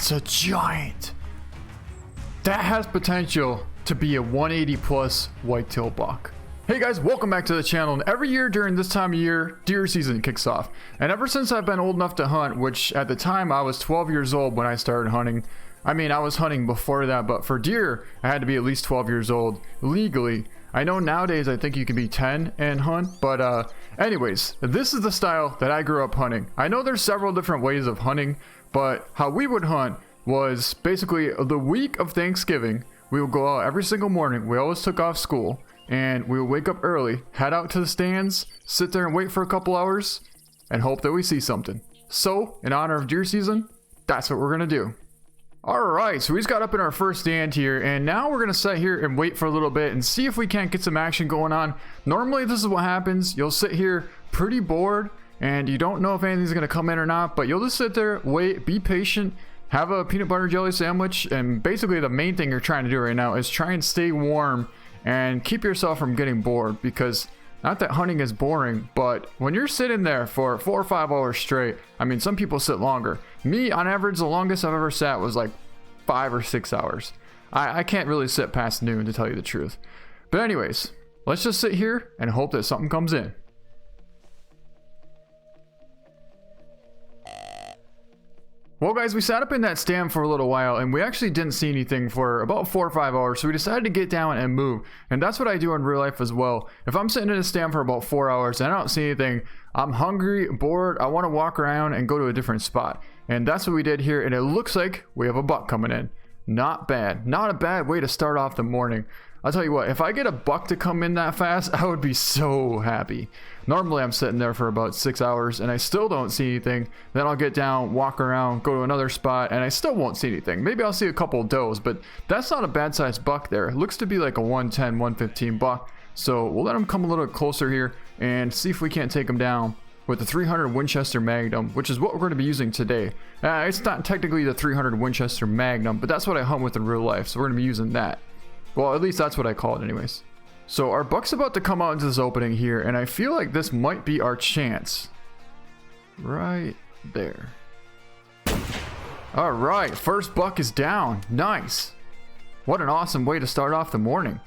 That's a giant. That has potential to be a 180 plus whitetail buck. Hey guys, welcome back to the channel. And every year during this time of year, deer season kicks off. And ever since I've been old enough to hunt, which at the time I was 12 years old when I started hunting. I mean, I was hunting before that, but for deer, I had to be at least 12 years old legally. I know nowadays I think you can be 10 and hunt, but anyways, this is the style that I grew up hunting. I know there's several different ways of hunting, but how we would hunt was basically the week of Thanksgiving. We would go out every single morning. We always took off school and we would wake up early, head out to the stands, sit there and wait for a couple hours and hope that we see something. So in honor of deer season, that's what we're gonna do. Alright, so we just got up in our first stand here, and now we're going to sit here and wait for a little bit and see if we can't get some action going on. Normally this is what happens. You'll sit here pretty bored, and you don't know if anything's going to come in or not, but you'll just sit there, wait, be patient, have a peanut butter jelly sandwich, and basically the main thing you're trying to do right now is try and stay warm and keep yourself from getting bored, because not that hunting is boring, but when you're sitting there for 4 or 5 hours straight, I mean, some people sit longer. Me, on average, the longest I've ever sat was like 5 or 6 hours. I can't really sit past noon, to tell you the truth. But anyways, let's just sit here and hope that something comes in. Well guys, we sat up in that stand for a little while and we actually didn't see anything for about 4 or 5 hours, so we decided to get down and move. And that's what I do in real life as well. If I'm sitting in a stand for about 4 hours and I don't see anything, I'm hungry, bored, I want to walk around and go to a different spot. And that's what we did here, and it looks like we have a buck coming in. Not bad. Not a bad way to start off the morning. I'll tell you what, if I get a buck to come in that fast, I would be so happy. Normally I'm sitting there for about 6 hours and I still don't see anything. Then I'll get down, walk around, go to another spot, and I still won't see anything. Maybe I'll see a couple of does, but that's not a bad sized buck there. It looks to be like a 110, 115 buck. So we'll let him come a little closer here and see if we can't take him down with the 300 Winchester Magnum, which is what we're going to be using today. It's not technically the 300 Winchester Magnum, but that's what I hunt with in real life, so we're going to be using that. Well, at least that's what I call it anyways. So our buck's about to come out into this opening here, and I feel like this might be our chance. Right there. Alright, first buck is down. Nice. What an awesome way to start off the morning.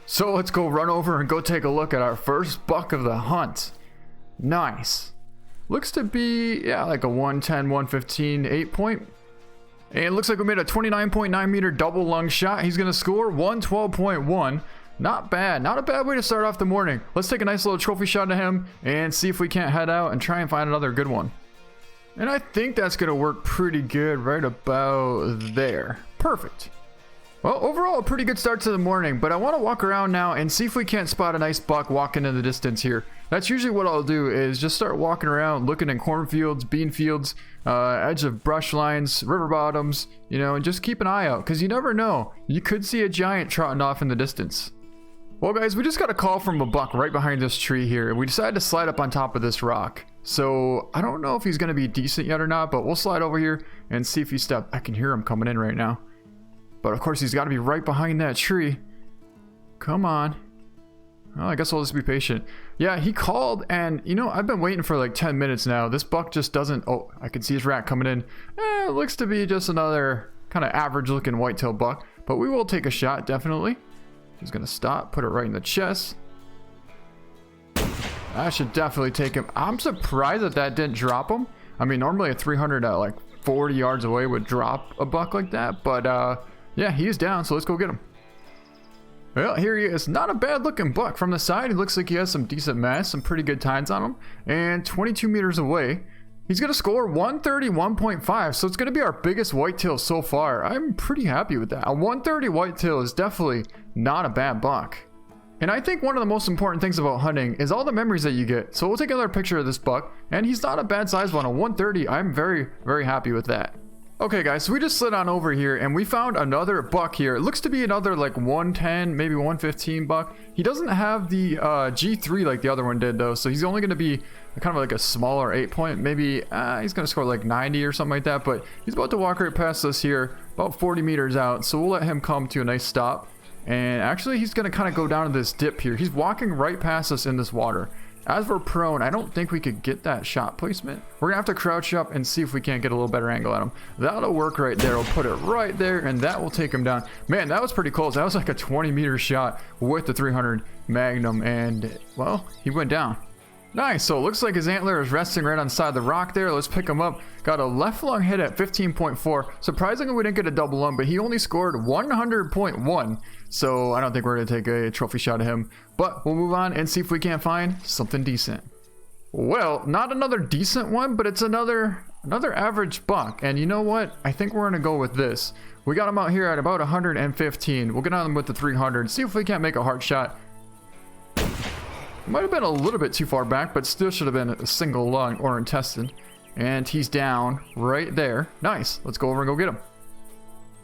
So let's go run over and go take a look at our first buck of the hunt. Nice. Looks to be, yeah, like a 110, 115, 8 point. And it looks like we made a 29.9 meter double lung shot. He's going to score 112.1. Not bad. Not a bad way to start off the morning. Let's take a nice little trophy shot of him and see if we can't head out and try and find another good one. And I think that's going to work pretty good right about there. Perfect. Well, overall, a pretty good start to the morning, but I want to walk around now and see if we can't spot a nice buck walking in the distance here. That's usually what I'll do, is just start walking around, looking in cornfields, bean fields, edge of brush lines, river bottoms, you know, and just keep an eye out, because you never know. You could see a giant trotting off in the distance. Well, guys, we just got a call from a buck right behind this tree here, and we decided to slide up on top of this rock. So I don't know if he's going to be decent yet or not, but we'll slide over here and see if he steps. I can hear him coming in right now. But of course, he's got to be right behind that tree. Come on. Well, I guess I'll just be patient. Yeah, he called, and you know, I've been waiting for like 10 minutes now. This buck just doesn't. Oh, I can see his rat coming in. It looks to be just another kind of average looking whitetail buck, but we will take a shot, definitely. He's gonna stop, put it right in the chest. I should definitely take him. I'm surprised that that didn't drop him. I mean, normally a 300 at like 40 yards away would drop a buck like that, but yeah, he is down, so let's go get him. Well, here he is. Not a bad looking buck. From the side, he looks like he has some decent mass, some pretty good tines on him. And 22 meters away, he's going to score 131.5, so it's going to be our biggest whitetail so far. I'm pretty happy with that. A 130 whitetail is definitely not a bad buck. And I think one of the most important things about hunting is all the memories that you get. So we'll take another picture of this buck, and he's not a bad size one. A 130, I'm very, very happy with that. Okay guys, so we just slid on over here and we found another buck here. It looks to be another like 110, maybe 115 buck. He doesn't have the G3 like the other one did though, so he's only going to be kind of like a smaller 8 point. Maybe he's going to score like 90 or something like that, but he's about to walk right past us here, about 40 meters out, so we'll let him come to a nice stop. And actually he's going to kind of go down to this dip here. He's walking right past us in this water. as we're prone, I don't think we could get that shot placement. We're gonna have to crouch up and see if we can't get a little better angle at him. That'll work right there. We'll put it right there, and that will take him down. Man, that was pretty close. That was like a 20-meter shot with the 300 Magnum, and well, he went down. Nice. So it looks like his antler is resting right on the side of the rock there. Let's pick him up. Got a left lung hit at 15.4. Surprisingly, we didn't get a double lung, but he only scored 100.1. So I don't think we're going to take a trophy shot of him. But we'll move on and see if we can't find something decent. Well, not another decent one, but it's another average buck. And you know what? I think we're going to go with this. We got him out here at about 115. We'll get on him with the 300. See if we can't make a heart shot. Might have been a little bit too far back, but still should have been a single lung or intestine. And he's down right there. Nice. Let's go over and go get him.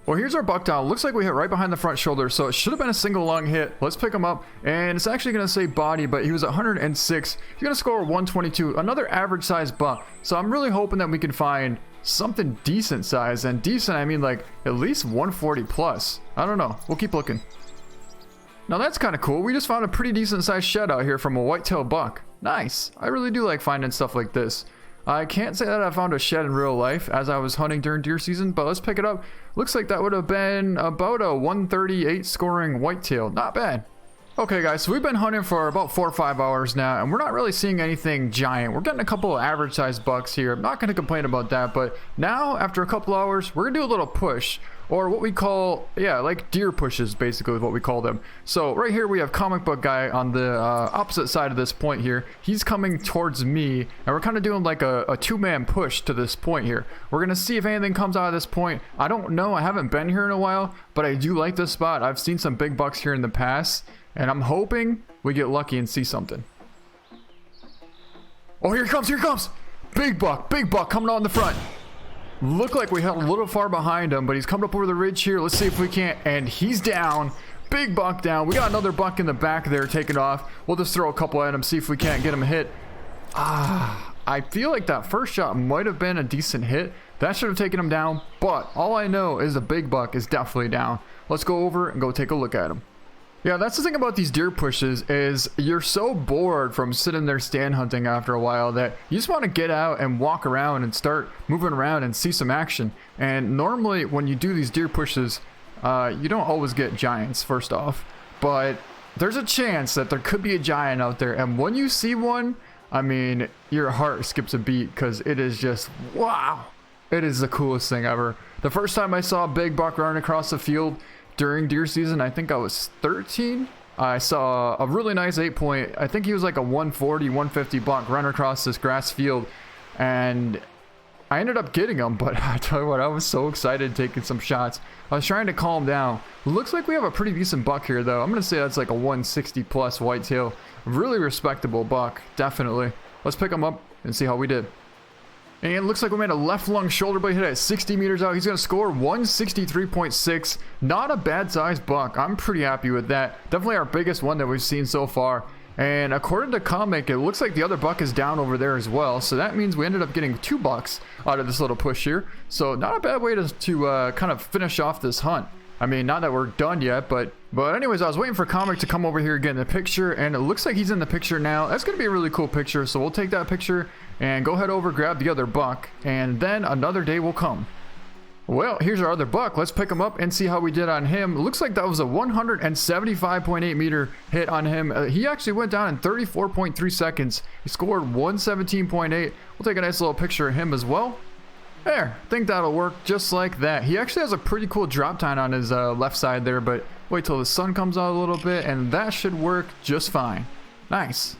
Well, here's our buck down. Looks like we hit right behind the front shoulder, so it should have been a single lung hit. Let's pick him up, and it's actually going to say body, but he was 106. He's going to score 122. Another average size buck. So I'm really hoping that we can find something decent size, and decent, I mean like at least 140 plus. I don't know. We'll keep looking. Now that's kind of cool. We just found a pretty decent sized shed out here from a whitetail buck. Nice. I really do like finding stuff like this. I can't say that I found a shed in real life as I was hunting during deer season, but let's pick it up. Looks like that would have been about a 138 scoring whitetail. Not bad. Okay guys, so we've been hunting for about 4 or 5 hours now, and we're not really seeing anything giant. We're getting a couple of average sized bucks here. I'm not going to complain about that, but now after a couple hours, we're going to do a little push. Or what we call, yeah, like deer pushes, basically is what we call them. So right here we have ComicBookGuy on the opposite side of this point here. He's coming towards me, and we're kind of doing like a two-man push to this point here. We're going to see if anything comes out of this point. I don't know. I haven't been here in a while, but I do like this spot. I've seen some big bucks here in the past, and I'm hoping we get lucky and see something. Oh, here he comes, here he comes. Big buck coming on the front. Look like we held a little far behind him, but he's coming up over the ridge here. Let's see if we can't. And he's down. Big buck down. We got another buck in the back there taking off. We'll just throw a couple at him, see if we can't get him hit. I feel like that first shot might have been a decent hit. That should have taken him down, but all I know is the big buck is definitely down. Let's go over and go take a look at him. Yeah, that's the thing about these deer pushes is you're so bored from sitting there stand hunting after a while that you just want to get out and walk around and start moving around and see some action. And normally when you do these deer pushes, you don't always get giants first off, but there's a chance that there could be a giant out there. And when you see one, I mean, your heart skips a beat because it is just, wow, it is the coolest thing ever. The first time I saw a big buck running across the field, during deer season, I think I was 13. I saw a really nice 8-point. I think he was like a 140, 150 buck run across this grass field, and I ended up getting him. But I tell you what, I was so excited taking some shots. I was trying to calm down. Looks like we have a pretty decent buck here, though. I'm gonna say that's like a 160 plus whitetail. Really respectable buck, definitely. Let's pick him up and see how we did. And it looks like we made a left lung shoulder blade hit at 60 meters out. He's going to score 163.6. Not a bad size buck. I'm pretty happy with that. Definitely our biggest one that we've seen so far. And according to Comic, it looks like the other buck is down over there as well. So that means we ended up getting 2 bucks out of this little push here. So not a bad way to kind of finish off this hunt. I mean, not that we're done yet, but anyways, I was waiting for Comic to come over here and get in the picture, and it looks like he's in the picture now. That's going to be a really cool picture, so we'll take that picture and go head over, grab the other buck, and then another day will come. Well, here's our other buck. Let's pick him up and see how we did on him. It looks like that was a 175.8 meter hit on him. He actually went down in 34.3 seconds. He scored 117.8. We'll take a nice little picture of him as well. There, I think that'll work just like that. He actually has a pretty cool drop time on his left side there, but wait till the sun comes out a little bit and that should work just fine. Nice.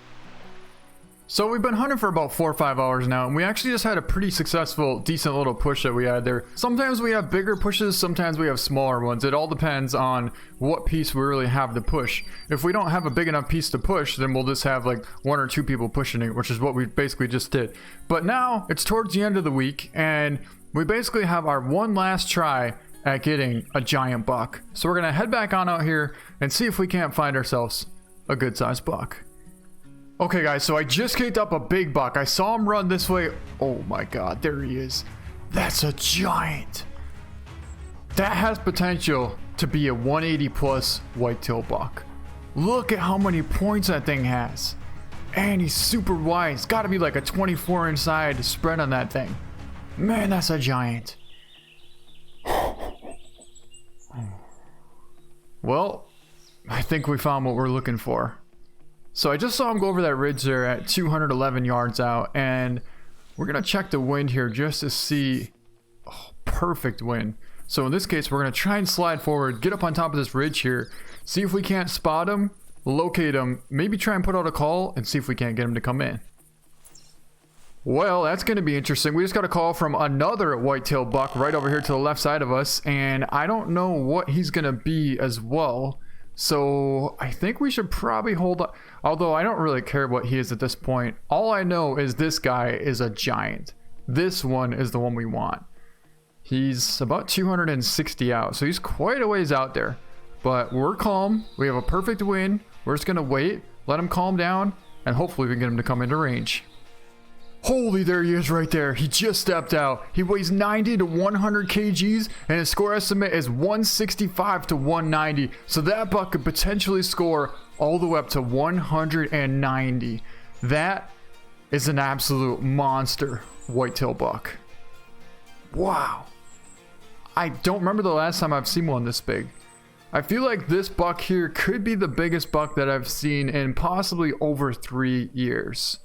So we've been hunting for about 4 or 5 hours now, and we actually just had a pretty successful, decent little push that we had there. Sometimes we have bigger pushes, sometimes we have smaller ones. It all depends on what piece we really have to push. If we don't have a big enough piece to push, then we'll just have like 1 or 2 people pushing it, which is what we basically just did. But now it's towards the end of the week, and we basically have our one last try at getting a giant buck. So we're gonna head back on out here and see if we can't find ourselves a good sized buck. Okay guys, so I just kicked up a big buck. I saw him run this way. Oh my god, there he is. That's a giant. That has potential to be a 180 plus whitetail buck. Look at how many points that thing has. And he's super wide. It's got to be like a 24-inch side spread on that thing. Man, that's a giant. Well, I think we found what we're looking for. So I just saw him go over that ridge there at 211 yards out, and we're gonna check the wind here just to see. Oh, perfect wind. So in this case, we're gonna try and slide forward, get up on top of this ridge here, see if we can't spot him, locate him, maybe try and put out a call and see if we can't get him to come in. Well, that's going to be interesting. We just got a call from another whitetail buck right over here to the left side of us, and I don't know what he's going to be as well. So I think we should probably hold up, although I don't really care what he is at this point. All I know is this guy is a giant. This one is the one we want. He's about 260 out, so he's quite a ways out there. But we're calm. We have a perfect wind. We're just going to wait, let him calm down, and hopefully we can get him to come into range. Holy, there he is right there. He just stepped out. He weighs 90 to 100 kgs, and his score estimate is 165 to 190. So that buck could potentially score all the way up to 190. That is an absolute monster whitetail buck. Wow. I don't remember the last time I've seen one this big. I feel like this buck here could be the biggest buck that I've seen in possibly over 3 years.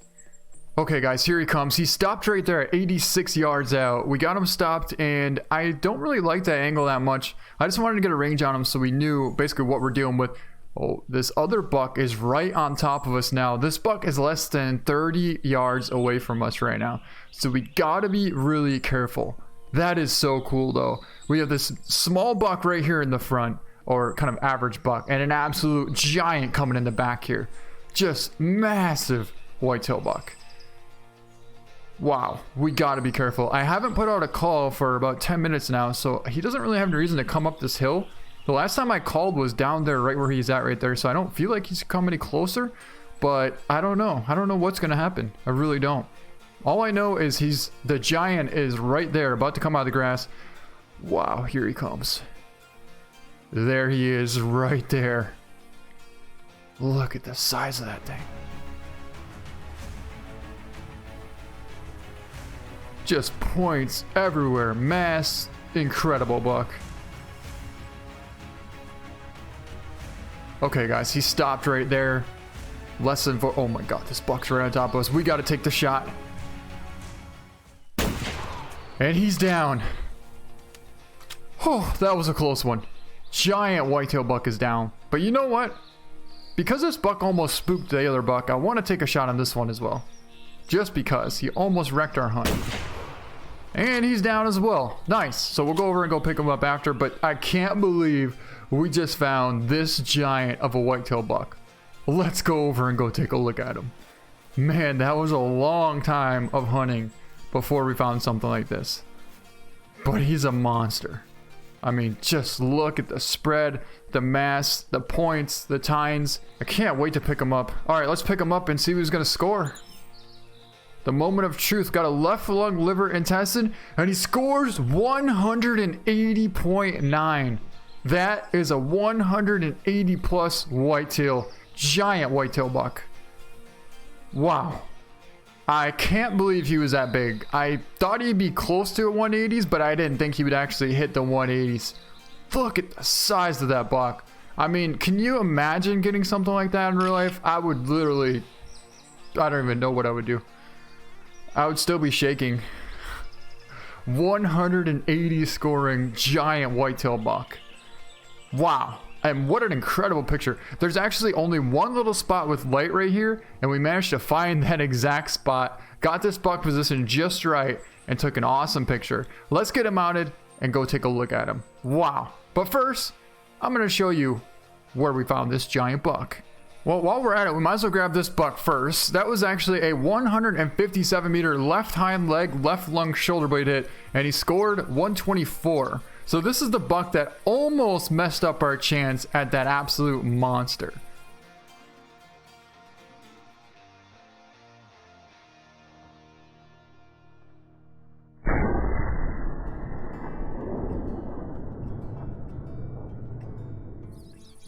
Okay guys, here he comes. He stopped right there at 86 yards out. We got him stopped, and I don't really like that angle that much. I just wanted to get a range on him so we knew basically what we're dealing with. Oh, this other buck is right on top of us now. This buck is less than 30 yards away from us right now. So we gotta be really careful. That is so cool though. We have this small buck right here in the front, or kind of average buck, and an absolute giant coming in the back here. Just massive whitetail buck. Wow, we gotta be careful. I haven't put out a call for about 10 minutes now, so he doesn't really have any reason to come up this hill. The last time I called was down there right where he's at right there, so I don't feel like he's come any closer, but I don't know. I don't know what's gonna happen. I really don't. All I know is the giant is right there, about to come out of the grass. Wow, here he comes. There he is right there. Look at the size of that thing. Just points everywhere. Mass. Incredible buck. Okay guys, he stopped right there. Less than 4. Oh my god, this buck's right on top of us. We got to take the shot. And he's down. Oh, that was a close one. Giant whitetail buck is down. But you know what? Because this buck almost spooked the other buck, I want to take a shot on this one as well. Just because he almost wrecked our hunt. And he's down as well. Nice. So we'll go over and go pick him up after. But I can't believe we just found this giant of a whitetail buck. Let's go over and go take a look at him. Man, that was a long time of hunting before we found something like this. But he's a monster. I mean, just look at the spread, the mass, the points, the tines. I can't wait to pick him up. All right, let's pick him up and see who's going to score. The moment of truth. Got a left lung, liver, intestine, and he scores 180.9. That is a 180 plus whitetail, giant whitetail buck. Wow. I can't believe he was that big. I thought he'd be close to a 180s, but I didn't think he would actually hit the 180s. Look at the size of that buck. I mean, can you imagine getting something like that in real life? I would literally, I don't even know what I would do. I would still be shaking. 180 scoring giant whitetail buck. Wow. And what an incredible picture. There's actually only one little spot with light right here, and we managed to find that exact spot. Got this buck positioned just right and took an awesome picture. Let's get him mounted and go take a look at him. Wow. But first, I'm going to show you where we found this giant buck. Well, while we're at it, we might as well grab this buck first. That was actually a 157 meter left hind leg, left lung shoulder blade hit, and he scored 124. So this is the buck that almost messed up our chance at that absolute monster.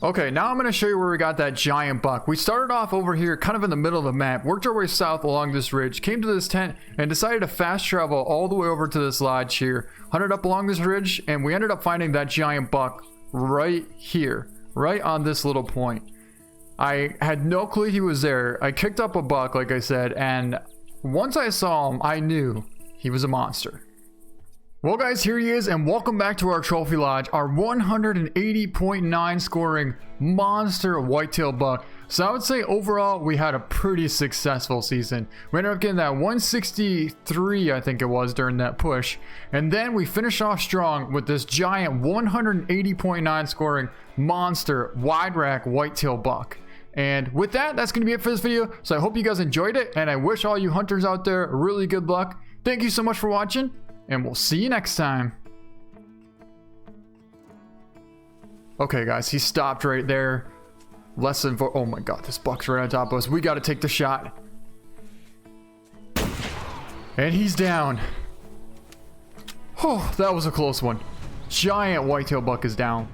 Okay, now I'm going to show you where we got that giant buck. We started off over here, kind of in the middle of the map, worked our way south along this ridge, came to this tent, and decided to fast travel all the way over to this lodge here, hunted up along this ridge, and we ended up finding that giant buck right here, right on this little point. I had no clue he was there. I kicked up a buck, like I said, and once I saw him, I knew he was a monster. Well guys, here he is, and welcome back to our trophy lodge, our 180.9 scoring monster whitetail buck. So I would say overall we had a pretty successful season. We ended up getting that 163, I think it was, during that push, and then we finished off strong with this giant 180.9 scoring monster wide rack whitetail buck. And with that, that's going to be it for this video. So I hope you guys enjoyed it, and I wish all you hunters out there really good luck. Thank you so much for watching, and we'll see you next time. Okay guys, he stopped right there. Less than 4. Oh my god, this buck's right on top of us. We got to take the shot. And he's down. Oh, that was a close one. Giant whitetail buck is down.